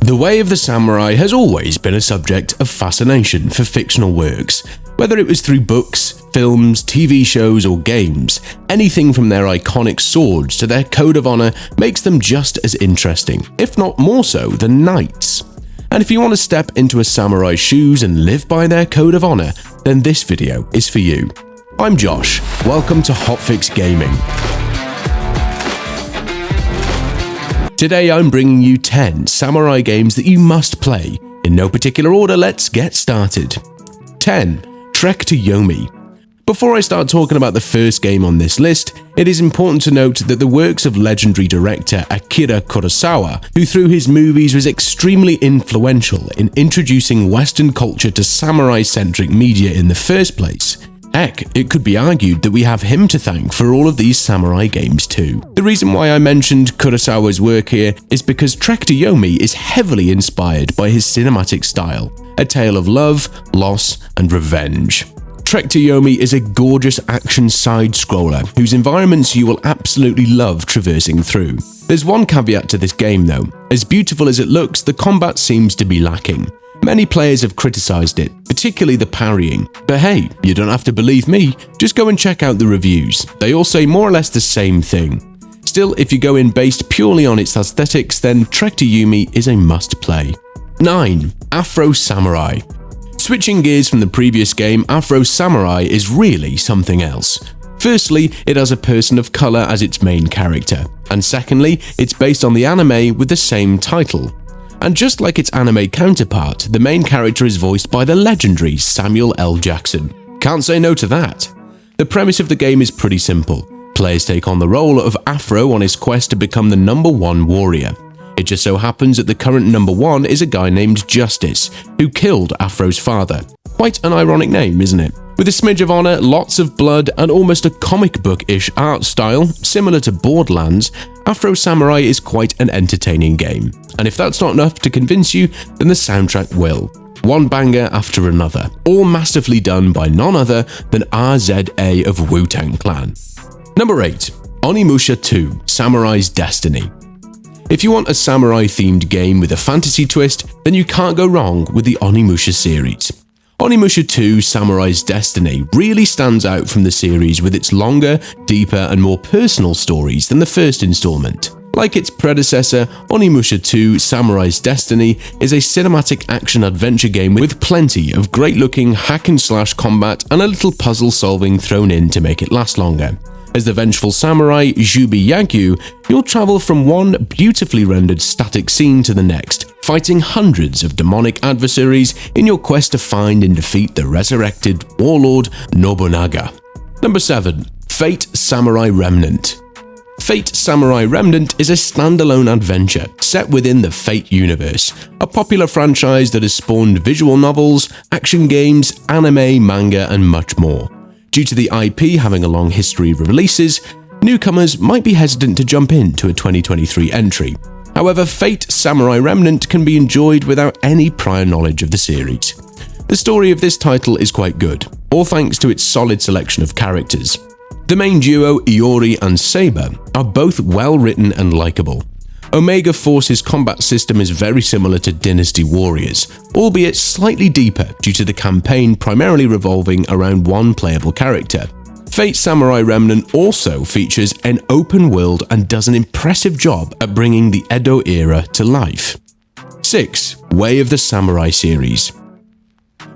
The way of the samurai has always been a subject of fascination for fictional works. Whether it was through books, films, TV shows, or games, anything from their iconic swords to their code of honor makes them just as interesting, if not more so, than knights. And if you want to step into a samurai's shoes and live by their code of honor, then this video is for you. I'm Josh, welcome to HotFix Gaming. Today I'm bringing you 10 samurai games that you must play. In no particular order, let's get started. 10. Trek to Yomi. Before I start talking about the first game on this list, it is important to note that the works of legendary director Akira Kurosawa, who through his movies was extremely influential in introducing Western culture to samurai-centric media in the first place. Heck, it could be argued that we have him to thank for all of these samurai games too. The reason why I mentioned Kurosawa's work here is because Trek to Yomi is heavily inspired by his cinematic style, a tale of love, loss, and revenge. Trek to Yomi is a gorgeous action side-scroller whose environments you will absolutely love traversing through. There's one caveat to this game though. As beautiful as it looks, the combat seems to be lacking. Many players have criticized it, particularly the parrying. But hey, you don't have to believe me, just go and check out the reviews. They all say more or less the same thing. Still, if you go in based purely on its aesthetics, then Trek to Yomi is a must-play. 9. Afro Samurai. Switching gears from the previous game, Afro Samurai is really something else. Firstly, it has a person of color as its main character, and secondly, it's based on the anime with the same title. And just like its anime counterpart, the main character is voiced by the legendary Samuel L. Jackson. Can't say no to that. The premise of the game is pretty simple. Players take on the role of Afro on his quest to become the #1 warrior. It just so happens that the current #1 is a guy named Justice, who killed Afro's father. Quite an ironic name, isn't it? With a smidge of honor, lots of blood, and almost a comic book-ish art style, similar to Borderlands, Afro Samurai is quite an entertaining game. And if that's not enough to convince you, then the soundtrack will. One banger after another, all masterfully done by none other than RZA of Wu-Tang Clan. Number 8. Onimusha 2: Samurai's Destiny. If you want a samurai-themed game with a fantasy twist, then you can't go wrong with the Onimusha series. Onimusha 2: Samurai's Destiny really stands out from the series with its longer, deeper, and more personal stories than the first installment. Like its predecessor, Onimusha 2: Samurai's Destiny is a cinematic action-adventure game with plenty of great-looking hack-and-slash combat and a little puzzle solving thrown in to make it last longer. As the vengeful samurai Jubi Yagyu, you'll travel from one beautifully rendered static scene to the next, fighting hundreds of demonic adversaries in your quest to find and defeat the resurrected warlord Nobunaga. Number 7. Fate Samurai Remnant. Fate Samurai Remnant is a standalone adventure set within the Fate universe, a popular franchise that has spawned visual novels, action games, anime, manga, and much more. Due to the IP having a long history of releases, newcomers might be hesitant to jump into a 2023 entry. However, Fate Samurai Remnant can be enjoyed without any prior knowledge of the series. The story of this title is quite good, all thanks to its solid selection of characters. The main duo, Iori and Saber, are both well written and likable. Omega Force's combat system is very similar to Dynasty Warriors, albeit slightly deeper due to the campaign primarily revolving around one playable character. Fate Samurai Remnant also features an open world and does an impressive job at bringing the Edo era to life. 6. Way of the Samurai series.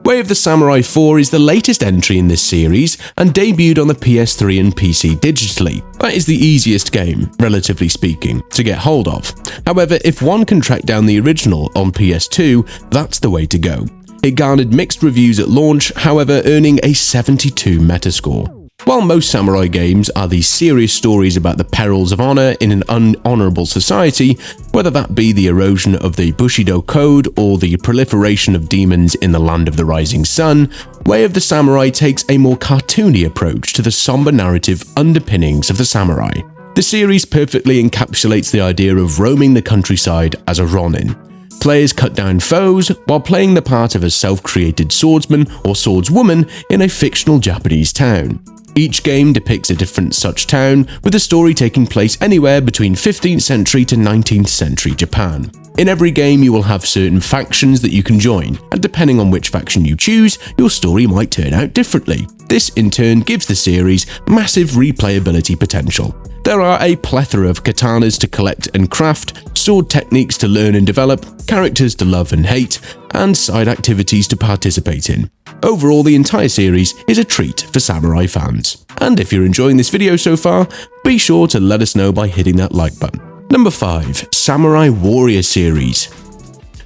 Way of the Samurai 4 is the latest entry in this series and debuted on the PS3 and PC digitally. That is the easiest game, relatively speaking, to get hold of. However, if one can track down the original on PS2, that's the way to go. It garnered mixed reviews at launch, however earning a 72 Metascore. While most samurai games are these serious stories about the perils of honor in an unhonorable society, whether that be the erosion of the Bushido Code or the proliferation of demons in the land of the rising sun, Way of the Samurai takes a more cartoony approach to the somber narrative underpinnings of the samurai. The series perfectly encapsulates the idea of roaming the countryside as a Ronin. Players cut down foes while playing the part of a self-created swordsman or swordswoman in a fictional Japanese town. Each game depicts a different such town, with the story taking place anywhere between 15th century to 19th century Japan. In every game, you will have certain factions that you can join, and depending on which faction you choose, your story might turn out differently. This, in turn, gives the series massive replayability potential. There are a plethora of katanas to collect and craft, sword techniques to learn and develop, characters to love and hate, and side activities to participate in. Overall, the entire series is a treat for samurai fans. And if you're enjoying this video so far, be sure to let us know by hitting that like button. Number 5. Samurai Warrior Series.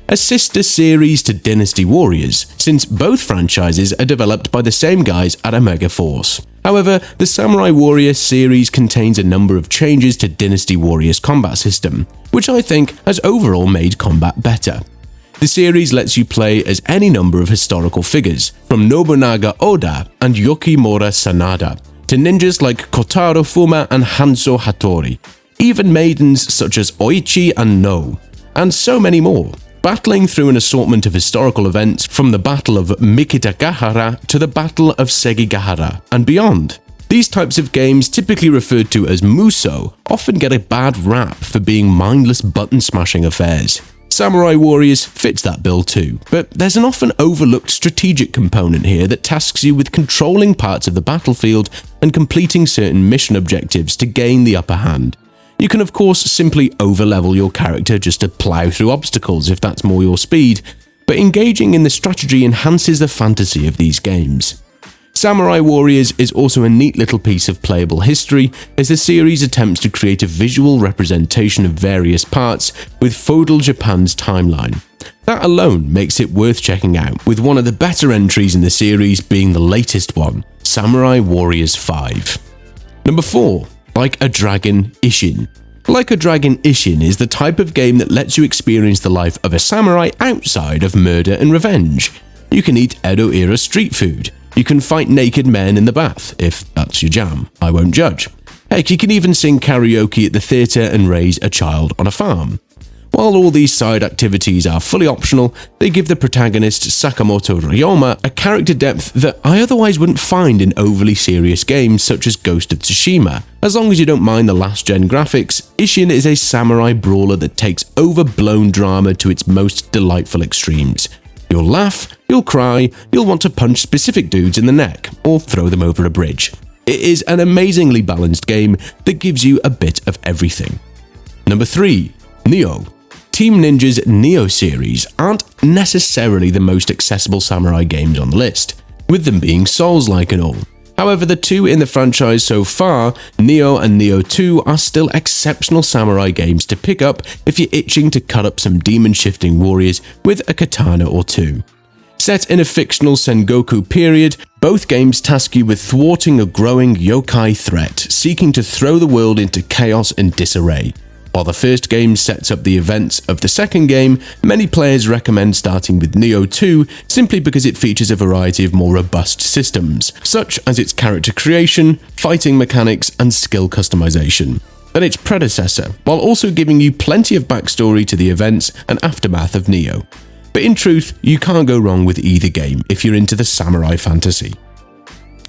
A sister series to Dynasty Warriors, since both franchises are developed by the same guys at Omega Force. However, the Samurai Warrior series contains a number of changes to Dynasty Warriors' combat system, which I think has overall made combat better. The series lets you play as any number of historical figures, from Nobunaga Oda and Yukimura Sanada, to ninjas like Kotaro Fuma and Hanzo Hattori, even maidens such as Oichi and No, and so many more, battling through an assortment of historical events from the Battle of Mikitagahara to the Battle of Sekigahara and beyond. These types of games, typically referred to as Muso, often get a bad rap for being mindless button-smashing affairs. Samurai Warriors fits that bill too, but there's an often overlooked strategic component here that tasks you with controlling parts of the battlefield and completing certain mission objectives to gain the upper hand. You can of course simply overlevel your character just to plow through obstacles if that's more your speed, but engaging in the strategy enhances the fantasy of these games. Samurai Warriors is also a neat little piece of playable history, as the series attempts to create a visual representation of various parts with feudal Japan's timeline. That alone makes it worth checking out, with one of the better entries in the series being the latest one, Samurai Warriors 5. Number 4. Like a Dragon Ishin. Like a Dragon Ishin is the type of game that lets you experience the life of a samurai outside of murder and revenge. You can eat Edo-era street food. You can fight naked men in the bath, if that's your jam. I won't judge. Heck, you can even sing karaoke at the theatre and raise a child on a farm. While all these side activities are fully optional, they give the protagonist Sakamoto Ryoma a character depth that I otherwise wouldn't find in overly serious games such as Ghost of Tsushima. As long as you don't mind the last-gen graphics, Ishin is a samurai brawler that takes overblown drama to its most delightful extremes. You'll laugh, you'll cry, you'll want to punch specific dudes in the neck, or throw them over a bridge. It is an amazingly balanced game that gives you a bit of everything. Number 3. Nioh. Team Ninja's Nioh series aren't necessarily the most accessible samurai games on the list, with them being Souls-like and all. However, the two in the franchise so far, Nioh and Nioh 2, are still exceptional samurai games to pick up if you're itching to cut up some demon-shifting warriors with a katana or two. Set in a fictional Sengoku period, both games task you with thwarting a growing yokai threat, seeking to throw the world into chaos and disarray. While the first game sets up the events of the second game, many players recommend starting with Nioh 2 simply because it features a variety of more robust systems, such as its character creation, fighting mechanics, and skill customization, than its predecessor, while also giving you plenty of backstory to the events and aftermath of Nioh. But in truth, you can't go wrong with either game if you're into the samurai fantasy.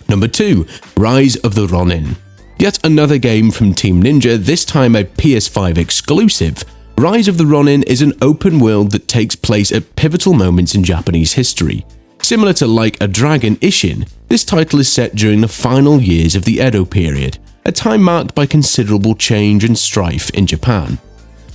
Number 2. Rise of the Ronin. Yet another game from Team Ninja, this time a PS5 exclusive. Rise of the Ronin is an open world that takes place at pivotal moments in Japanese history. Similar to Like a Dragon Ishin, this title is set during the final years of the Edo period, a time marked by considerable change and strife in Japan.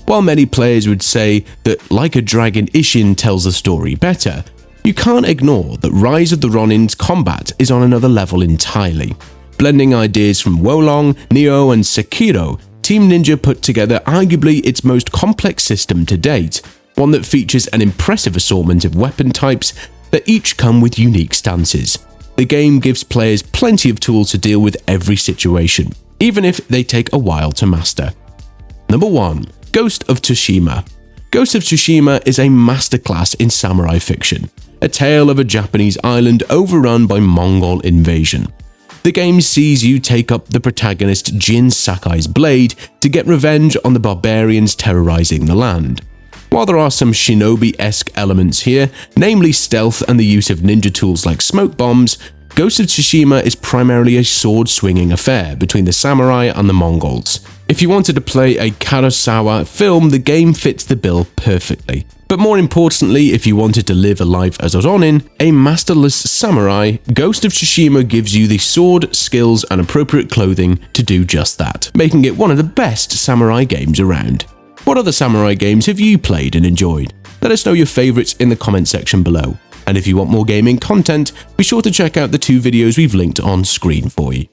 While many players would say that Like a Dragon Ishin tells the story better, you can't ignore that Rise of the Ronin's combat is on another level entirely. Blending ideas from Wolong, Nioh, and Sekiro, Team Ninja put together arguably its most complex system to date, one that features an impressive assortment of weapon types that each come with unique stances. The game gives players plenty of tools to deal with every situation, even if they take a while to master. Number 1. Ghost of Tsushima. Ghost of Tsushima is a masterclass in samurai fiction, a tale of a Japanese island overrun by Mongol invasion. The game sees you take up the protagonist Jin Sakai's blade to get revenge on the barbarians terrorizing the land. While there are some shinobi-esque elements here, namely stealth and the use of ninja tools like smoke bombs, Ghost of Tsushima is primarily a sword-swinging affair between the samurai and the Mongols. If you wanted to play a Kurosawa film, the game fits the bill perfectly. But more importantly, if you wanted to live a life as a Ronin, a masterless samurai, Ghost of Tsushima gives you the sword, skills, and appropriate clothing to do just that, making it one of the best samurai games around. What other samurai games have you played and enjoyed? Let us know your favourites in the comment section below. And if you want more gaming content, be sure to check out the 2 videos we've linked on screen for you.